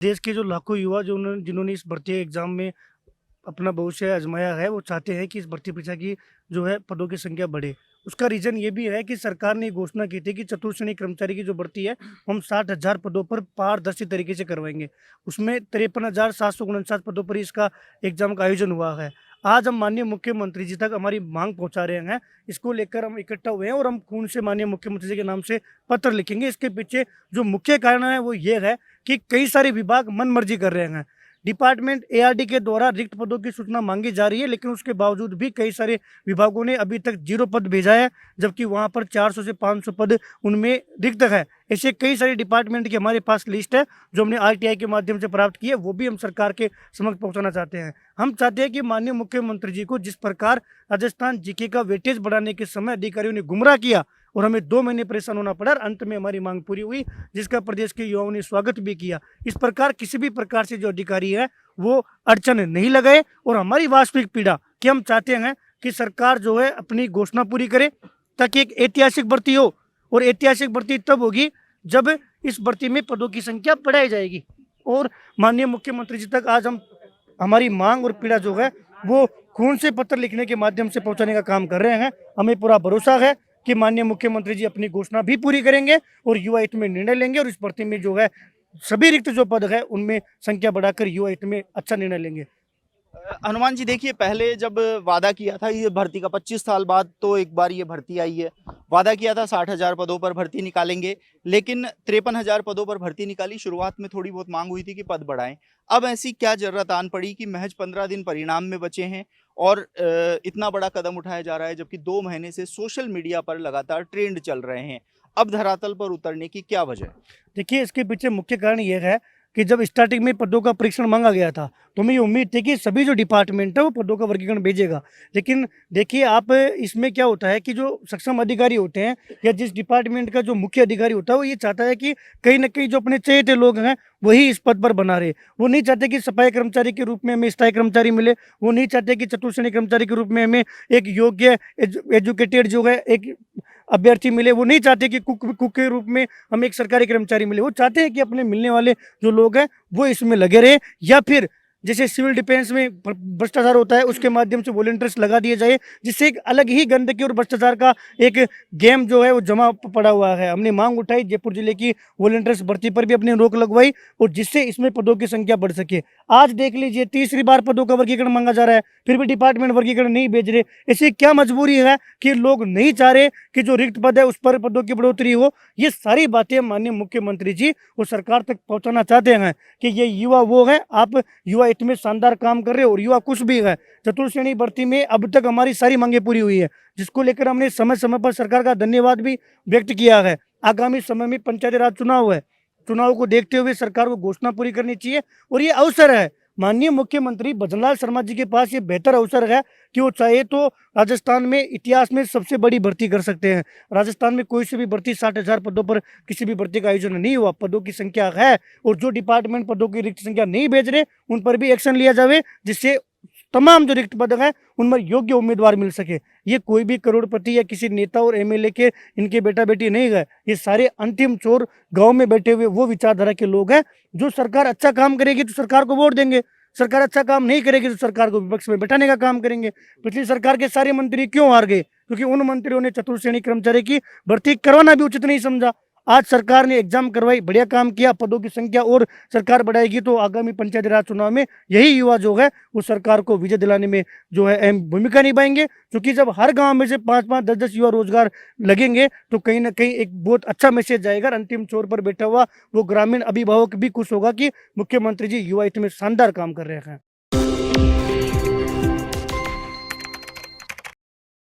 देश के जो लाखों युवा जिन्होंने इस भर्ती एग्जाम में अपना भविष्य आजमाया है, वो चाहते हैं कि इस भर्ती परीक्षा की जो है पदों की संख्या बढ़े। उसका रीज़न ये भी है कि सरकार ने घोषणा की थी कि चतुर्थ श्रेणी कर्मचारी की जो भर्ती है, वो हम 60,000 पदों पर पारदर्शी तरीके से करवाएँगे। उसमें 53,749 पदों पर इसका एग्ज़ाम का आयोजन हुआ है। आज हम माननीय मुख्यमंत्री जी तक हमारी माँग पहुँचा रहे हैं। इसको लेकर हम इकट्ठा हुए हैं और हम खून से माननीय मुख्यमंत्री जी के नाम से पत्र लिखेंगे। इसके पीछे जो मुख्य कारण है वो ये है कि कई सारे विभाग मनमर्जी कर रहे हैं। डिपार्टमेंट एआरडी के द्वारा रिक्त पदों की सूचना मांगी जा रही है, लेकिन उसके बावजूद भी कई सारे विभागों ने अभी तक 0 पद भेजा है, जबकि वहां पर 400 से 500 पद उनमें रिक्त है। ऐसे कई सारे डिपार्टमेंट की हमारे पास लिस्ट है, जो हमने आरटीआई के माध्यम से प्राप्त की है, वो भी हम सरकार के समक्ष पहुंचाना चाहते हैं। हम चाहते हैं कि माननीय मुख्यमंत्री जी को जिस प्रकार राजस्थान जीके का वेटेज बढ़ाने के समय अधिकारियों ने गुमराह किया और हमें 2 महीने परेशान होना पड़ा, और अंत में हमारी मांग पूरी हुई, जिसका प्रदेश के युवाओं ने स्वागत भी किया। इस प्रकार किसी भी प्रकार से जो अधिकारी है वो अड़चन नहीं लगाए, और हमारी वास्तविक पीड़ा कि हम चाहते हैं कि सरकार जो है अपनी घोषणा पूरी करे, ताकि एक ऐतिहासिक भर्ती हो, और ऐतिहासिक भर्ती तब होगी जब इस भर्ती में पदों की संख्या बढ़ाई जाएगी। और माननीय मुख्यमंत्री जी तक आज हम हमारी मांग और पीड़ा जो है वो खून से पत्र लिखने के माध्यम से पहुंचाने का काम कर रहे हैं। हमें पूरा भरोसा है कि माननीय मुख्यमंत्री जी अपनी घोषणा भी पूरी करेंगे और युवा हित में निर्णय लेंगे, और इस भर्ती में जो है सभी रिक्त जो पद है उनमें संख्या बढ़ाकर युवा हित में अच्छा निर्णय लेंगे। हनुमान जी, देखिए, पहले जब वादा किया था ये भर्ती का 25 साल बाद तो एक बार ये भर्ती आई है। वादा किया था 60,000 पदों पर भर्ती निकालेंगे, लेकिन 53,000 पदों पर भर्ती निकाली। शुरुआत में थोड़ी बहुत मांग हुई थी कि पद बढ़ाएं। अब ऐसी क्या जरूरत आन पड़ी कि महज 15 दिन परिणाम में बचे हैं और इतना बड़ा कदम उठाया जा रहा है, जबकि 2 महीने से सोशल मीडिया पर लगातार ट्रेंड चल रहे हैं। अब धरातल पर उतरने की क्या वजह है? देखिए, इसके पीछे मुख्य कारण ये है कि जब स्टार्टिंग में पदों का परीक्षण मांगा गया था, तो हमें ये उम्मीद थी कि सभी जो डिपार्टमेंट है वो पदों का वर्गीकरण भेजेगा। लेकिन देखिए, आप इसमें क्या होता है कि जो सक्षम अधिकारी होते हैं या जिस डिपार्टमेंट का जो मुख्य अधिकारी होता है, वो ये चाहता है कि कहीं न कहीं जो अपने चहेते लोग हैं वही इस पद पर बना रहे। वो नहीं चाहते कि सफाई कर्मचारी के रूप में हमें स्थायी कर्मचारी मिले, वो नहीं चाहते कि चतुर्थ श्रेणी कर्मचारी के रूप में हमें एक योग्य एजुकेटेड जो है एक अभ्यर्थी मिले, वो नहीं चाहते कि कुक के रूप में हमें एक सरकारी कर्मचारी मिले। वो चाहते हैं कि अपने मिलने वाले जो लोग हैं वो इसमें लगे रहे, या फिर जैसे सिविल डिफेंस में भ्रष्टाचार होता है उसके माध्यम से वॉलंटियर्स लगा दिए जाए, जिससे एक अलग ही गंदगी और भ्रष्टाचार का एक गेम जो है वो जमा पड़ा हुआ है। हमने मांग उठाई, जयपुर जिले की वॉलंटियर्स भर्ती पर भी अपनी रोक लगवाई, और जिससे इसमें पदों की संख्या बढ़ सके। आज देख लीजिए, तीसरी बार पदों का वर्गीकरण मांगा जा रहा है, फिर भी डिपार्टमेंट वर्गीकरण नहीं भेज रहे। ऐसी क्या मजबूरी है कि लोग नहीं चाह रहे कि जो रिक्त पद है उस पर पदों की बढ़ोतरी हो? ये सारी बातें माननीय मुख्यमंत्री जी और सरकार तक पहुंचाना चाहते हैं कि ये युवा वो है, आप युवा हित में शानदार काम कर रहे हो और युवा कुछ भी है। चतुर्थ श्रेणी भर्ती में अब तक हमारी सारी मांगे पूरी हुई है, जिसको लेकर हमने समय समय पर सरकार का धन्यवाद भी व्यक्त किया है। आगामी समय में पंचायती राज चुनाव है, चुनाव को देखते हुए सरकार को घोषणा पूरी करनी चाहिए, और ये अवसर है माननीय मुख्यमंत्री भजनलाल शर्मा जी के पास, ये बेहतर अवसर है कि वो चाहे तो राजस्थान में इतिहास में सबसे बड़ी भर्ती कर सकते हैं। राजस्थान में कोई सी भी भर्ती 60,000 पदों पर किसी भी भर्ती का आयोजन नहीं हुआ, पदों की संख्या है, और जो डिपार्टमेंट पदों की रिक्त संख्या नहीं भेज रहे उन पर भी एक्शन लिया जाए, जिससे तमाम जो रिक्त पद हैं उनमें योग्य उम्मीदवार मिल सके। ये कोई भी करोड़पति या किसी नेता और एमएलए के इनके बेटा बेटी नहीं गए, ये सारे अंतिम चोर गांव में बैठे हुए वो विचारधारा के लोग हैं। जो सरकार अच्छा काम करेगी तो सरकार को वोट देंगे, सरकार अच्छा काम नहीं करेगी तो सरकार को विपक्ष में बैठाने का काम करेंगे। पिछली सरकार के सारे मंत्री क्यों हार गए? क्योंकि उन मंत्रियों ने चतुर्थ श्रेणी कर्मचारी की भर्ती करवाना भी उचित नहीं समझा। आज सरकार ने एग्जाम करवाई, बढ़िया काम किया, पदों की संख्या और सरकार बढ़ाएगी, तो आगामी पंचायती राज चुनाव में यही युवा जो है वो सरकार को विजय दिलाने में जो है अहम भूमिका निभाएंगे। क्योंकि जब हर गांव में से 5-5, 10-10 युवा रोजगार लगेंगे तो कहीं ना कहीं एक बहुत अच्छा मैसेज जाएगा। अंतिम छोर पर बैठा हुआ वो ग्रामीण अभिभावक भी खुश होगा कि मुख्यमंत्री जी युवा हित में शानदार काम कर रहे हैं।